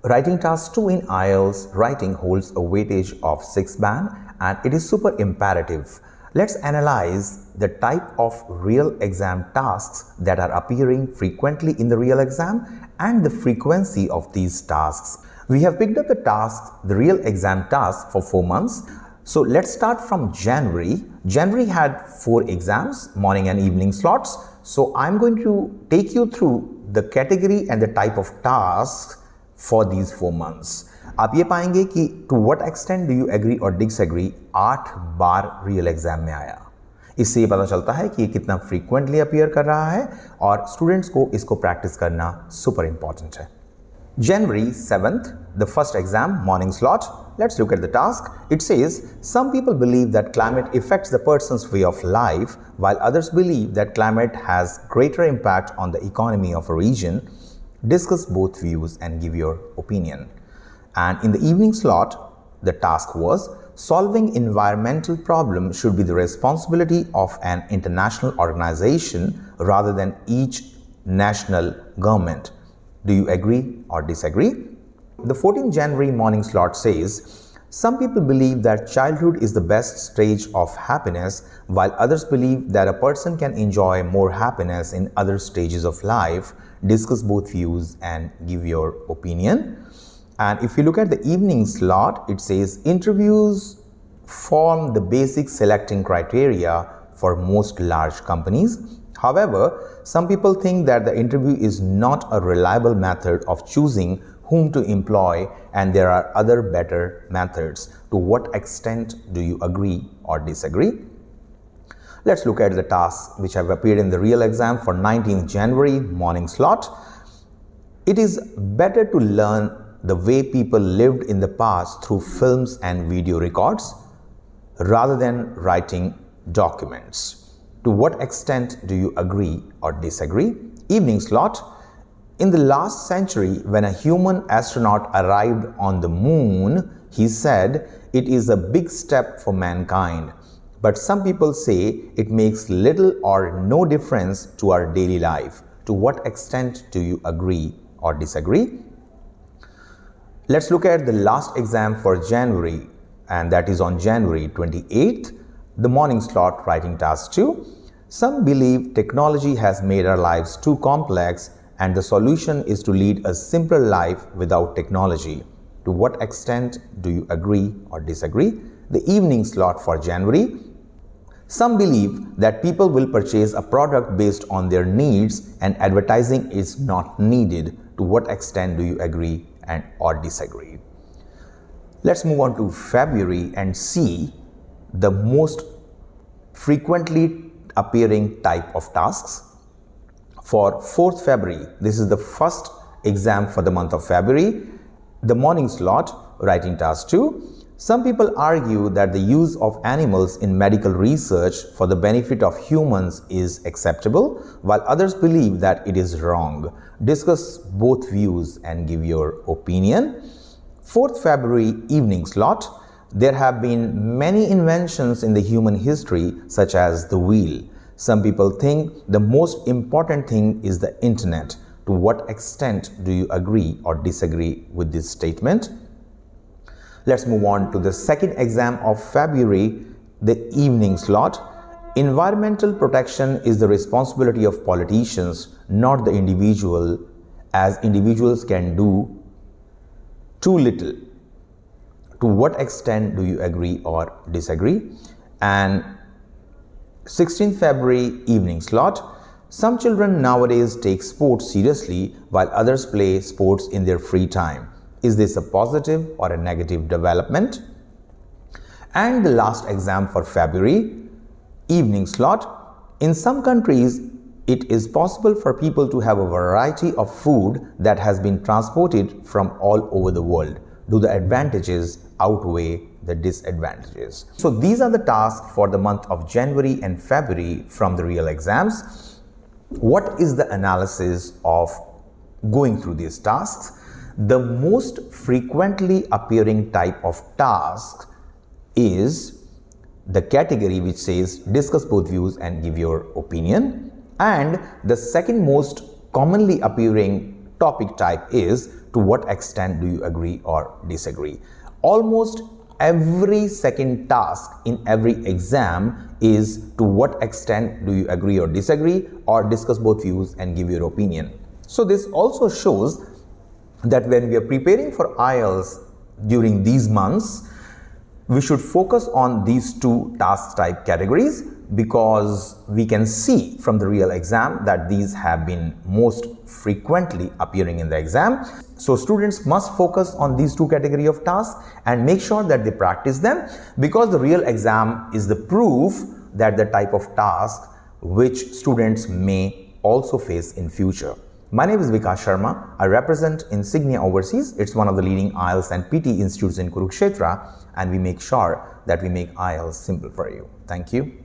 Writing task 2 in IELTS writing holds a weightage of 6 band and it is super imperative. Let's analyze the type of real exam tasks that are appearing frequently in the real exam and the frequency of these tasks. We have picked up the real exam task for 4 months. So let's start from January. January had 4 exams, morning and evening slots. So I'm going to take you through the category and the type of tasks for these 4 months. आप ये पाएंगे कि to what extent do you agree or disagree 8 bar real exam में आया। इससे ये पता चलता है कि ये कितना फ्रीक्वेंटली अपीयर कर रहा है और स्टूडेंट्स को इसको प्रैक्टिस करना सुपर इंपॉर्टेंट है। January 7th, the first exam, morning slot. Let's look at the task. It says, some people believe that climate affects the person's way of life, while others believe that climate has greater impact on the economy of a region. Discuss both views and give your opinion. And in the evening slot, the task was, solving environmental problems should be the responsibility of an international organization rather than each national government. Do you agree or disagree? The 14th January morning slot says, some people believe that childhood is the best stage of happiness, while others believe that a person can enjoy more happiness in other stages of life. Discuss both views and give your opinion. And if you look at the evening slot, it says, interviews form the basic selecting criteria for most large companies. However, some people think that the interview is not a reliable method of choosing whom to employ and there are other better methods. To what extent do you agree or disagree? Let's look at the tasks which have appeared in the real exam for 19th January morning slot. It is better to learn the way people lived in the past through films and video records rather than writing documents. To what extent do you agree or disagree? Evening slot. In the last century, when a human astronaut arrived on the moon, he said, it is a big step for mankind. But some people say it makes little or no difference to our daily life. To what extent do you agree or disagree? Let's look at the last exam for January, and that is on January 28th. The morning slot, writing task 2. Some believe technology has made our lives too complex and the solution is to lead a simpler life without technology. To what extent do you agree or disagree? The evening slot for January. Some believe that people will purchase a product based on their needs and advertising is not needed. To what extent do you agree and or disagree? Let's move on to February and see the most frequently appearing type of tasks. For 4th February, this is the first exam for the month of February. The morning slot, writing task 2. Some people argue that the use of animals in medical research for the benefit of humans is acceptable, while others believe that it is wrong. Discuss both views and give your opinion. 4th February evening slot. There have been many inventions in the human history, such as the wheel. Some people think the most important thing is the internet. To what extent do you agree or disagree with this statement? Let's move on to the second exam of February, the evening slot. Environmental protection is the responsibility of politicians, not the individual, as individuals can do too little. To what extent do you agree or disagree? And 16th February evening slot. Some children nowadays take sports seriously while others play sports in their free time. Is this a positive or a negative development? And the last exam for February evening slot. In some countries, it is possible for people to have a variety of food that has been transported from all over the world. Do the advantages outweigh the disadvantages? So these are the tasks for the month of January and February from the real exams. What is the analysis of going through these tasks? The most frequently appearing type of task is the category which says discuss both views and give your opinion. And the second most commonly appearing topic type is to what extent do you agree or disagree. Almost every second task in every exam is to what extent do you agree or disagree, or discuss both views and give your opinion. So this also shows that when we are preparing for IELTS during these months, we should focus on these two task type categories, because we can see from the real exam that these have been most frequently appearing in the exam. So students must focus on these two categories of tasks and make sure that they practice them, because the real exam is the proof that the type of task which students may also face in future. My name is Vikas Sharma. I represent Insignia Overseas. It's one of the leading IELTS and PT institutes in Kurukshetra, and we make sure that we make IELTS simple for you. Thank you.